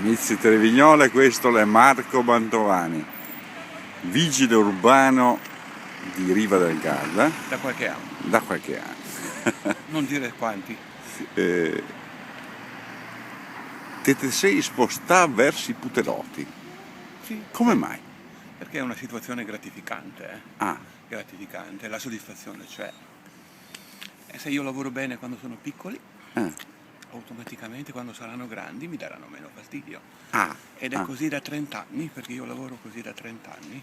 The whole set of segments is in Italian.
Amici Trevignole, questo è Marco Mantovani, vigile urbano di Riva del Garda. Da qualche anno. Da qualche anno. Non dire quanti. Te sei spostato verso i Puterotti. Sì. Come mai? Perché è una situazione gratificante. Gratificante, la soddisfazione c'è. E se io lavoro bene quando sono piccoli, automaticamente quando saranno grandi mi daranno meno fastidio. Ed è così da 30 anni, perché io lavoro così da 30 anni.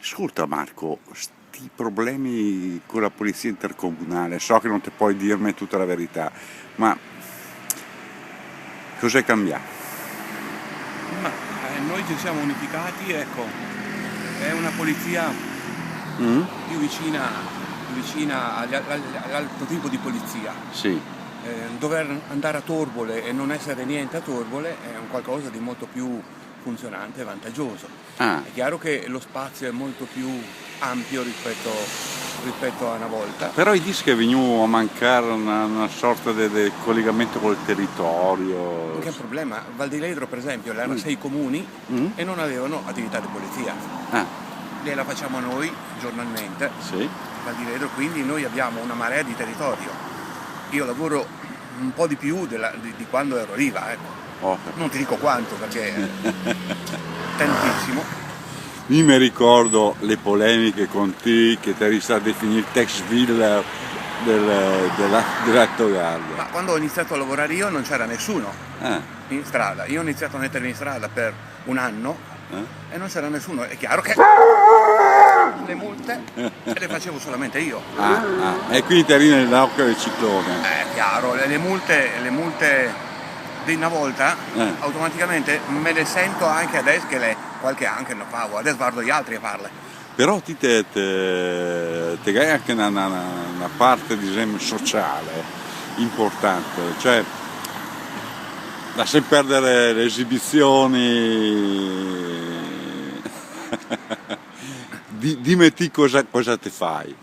Ascolta Marco, sti problemi con la polizia intercomunale, so che non ti puoi dirmi tutta la verità, ma cos'è cambiato? Ma noi ci siamo unificati, ecco, è una polizia più vicina all'altro tipo di polizia. Sì. Dover andare a Torbole e non essere niente a Torbole è un qualcosa di molto più funzionante e vantaggioso. È chiaro che lo spazio è molto più ampio rispetto a una volta. Però i dischi è venuto a mancare una sorta di collegamento col territorio. Non c'è problema. Val di Ledro per esempio erano 6 comuni e non avevano attività di polizia. Lei la facciamo noi giornalmente. Sì. Val di Ledro, quindi noi abbiamo una marea di territorio. Io lavoro un po' di più di quando ero a Riva, ecco. Non ti dico quanto perché tantissimo. Io mi ricordo le polemiche con te che ti eri stato definito Tex Willer dell'Attogarda. Ma quando ho iniziato a lavorare io non c'era nessuno in strada. Io ho iniziato a mettermi in strada per un anno e non c'era nessuno. È chiaro che le multe le facevo solamente io. E quindi ti eri nell'occhio del ciclone. È chiaro, le multe di una volta automaticamente me le sento anche adesso che qualche anno che lo favo, adesso guardo gli altri a farle. Però ti hai anche una parte di esempio sociale importante, cioè lasci perdere le esibizioni. Dimmi cosa ti fai.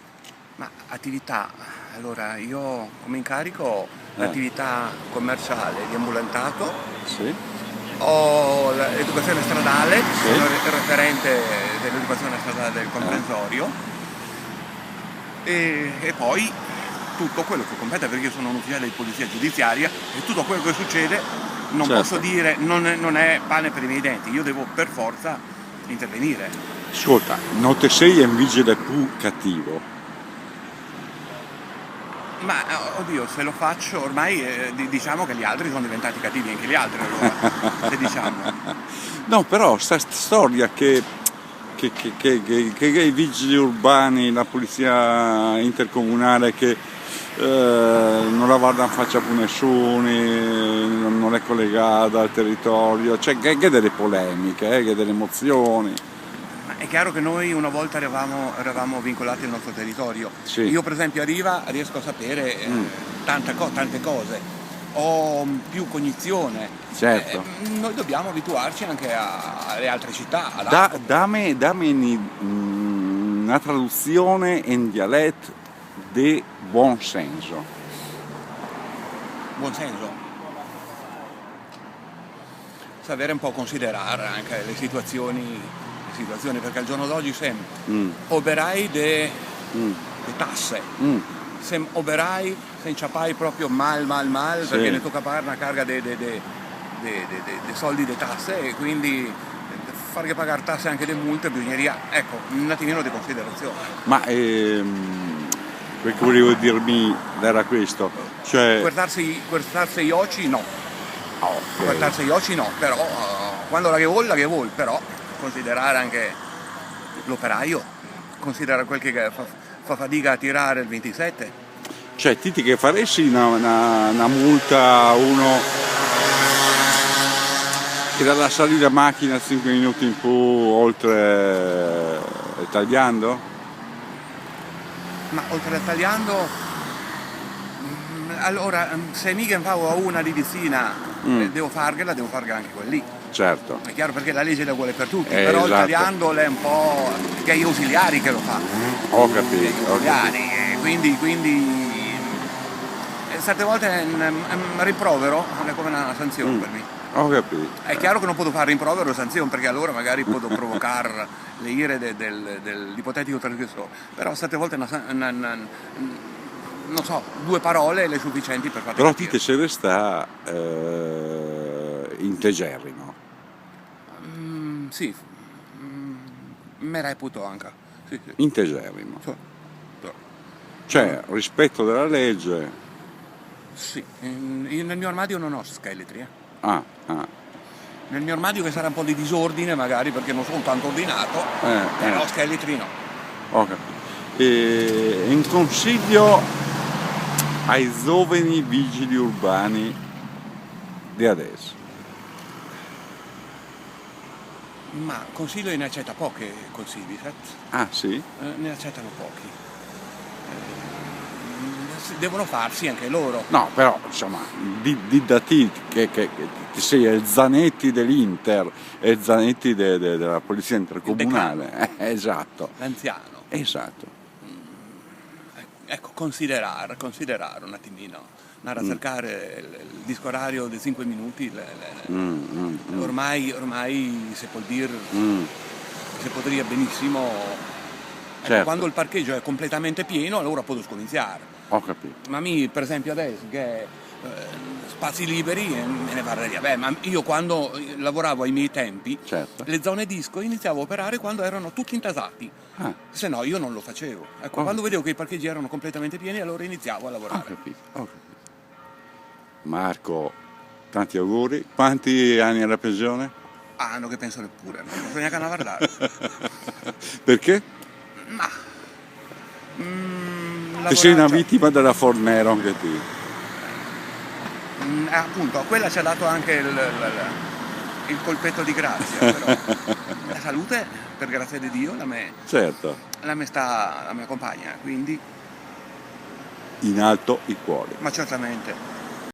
Ma attività, allora io come incarico l'attività commerciale di ambulantato, ho l'educazione stradale, sono il referente dell'educazione stradale del comprensorio e poi tutto quello che compete, perché io sono un ufficiale di polizia giudiziaria e tutto quello che succede non posso dire, non è pane per i miei denti, io devo per forza intervenire. Ascolta, non te sei un vigile più cattivo? Ma oddio, se lo faccio ormai diciamo che gli altri sono diventati cattivi anche gli altri allora, se diciamo. No, però sta storia che i vigili urbani, la polizia intercomunale che non la guarda in faccia più nessuno, non è collegata al territorio, cioè che delle polemiche, che delle emozioni. È chiaro che noi una volta eravamo vincolati al nostro territorio. Io per esempio a Riva riesco a sapere tante cose, ho più cognizione. Noi dobbiamo abituarci anche alle altre città. Dammi una traduzione in dialetto di buon senso. Buon senso? Sapere un po' considerare anche le situazioni, perché al giorno d'oggi siamo operai di tasse, siamo operai se inciappai proprio mal perché ne tocca pagare una carga di soldi di tasse e quindi fare che pagare tasse anche di multe bisogneria, ecco, un attimino di considerazione. Ma quel che volevo dirmi era questo, cioè Guardarsi gli occhi no, guardarsi gli occhi no, però quando la che vuol, però considerare anche l'operaio, considerare quel che fa fatica a tirare il 27. Cioè Titi che faresti una multa a uno che dalla salire a macchina 5 minuti in più oltre tagliando? Ma oltre tagliando, allora se mica favo a una di vicina devo fargliela anche quella lì. Certo. È chiaro perché la legge la vuole per tutti, però il tagliando è un po' che è gli ausiliari che lo fa. Ho capito. Quindi certe volte è un rimprovero, è come una sanzione per me. Ho capito. È chiaro che non posso fare rimprovero o sanzione, perché allora magari posso provocare le ire dell'ipotetico trasgressore, però certe volte non so, 2 parole le sufficienti per farti Però capire. ti se resta integerrimo. Sì, me reputo anche. Sì, sì. Integerrimo. Sì. Sì. Cioè, rispetto della legge. Sì. Nel mio armadio non ho scheletri. Ah. Nel mio armadio, che sarà un po' di disordine magari perché non sono tanto ordinato, però scheletri no. Ho capito. E un consiglio ai giovani vigili urbani di adesso. Ma consiglio ne accetta pochi consigli, sai? Ah, sì? Ne accettano pochi. Devono farsi anche loro. No, però insomma, di da te che sei il Zanetti dell'Inter e il Zanetti della polizia intercomunale. Esatto. L'anziano. Esatto. Ecco, considerare un attimino, andare a cercare il disco orario di 5 minuti, ormai si può dire, si potrebbe benissimo, ecco, Certo. quando il parcheggio è completamente pieno allora posso scominciare. Ho capito. Ma per esempio adesso che spazi liberi me ne parlerei. Beh, ma io quando lavoravo ai miei tempi, Certo. le zone disco iniziavo a operare quando erano tutti intasati. Se no io non lo facevo. Ecco, quando vedevo che i parcheggi erano completamente pieni, allora iniziavo a lavorare. Ho capito. Marco, tanti auguri. Quanti anni alla pensione? Non che penso neppure, non posso neanche parlare. Perché? Ma Che sei una vittima della Fornero anche tu. Appunto, a quella ci ha dato anche il colpetto di grazia, però la salute, per grazia di Dio, Certo. la me accompagna, quindi. In alto i cuori. Ma certamente.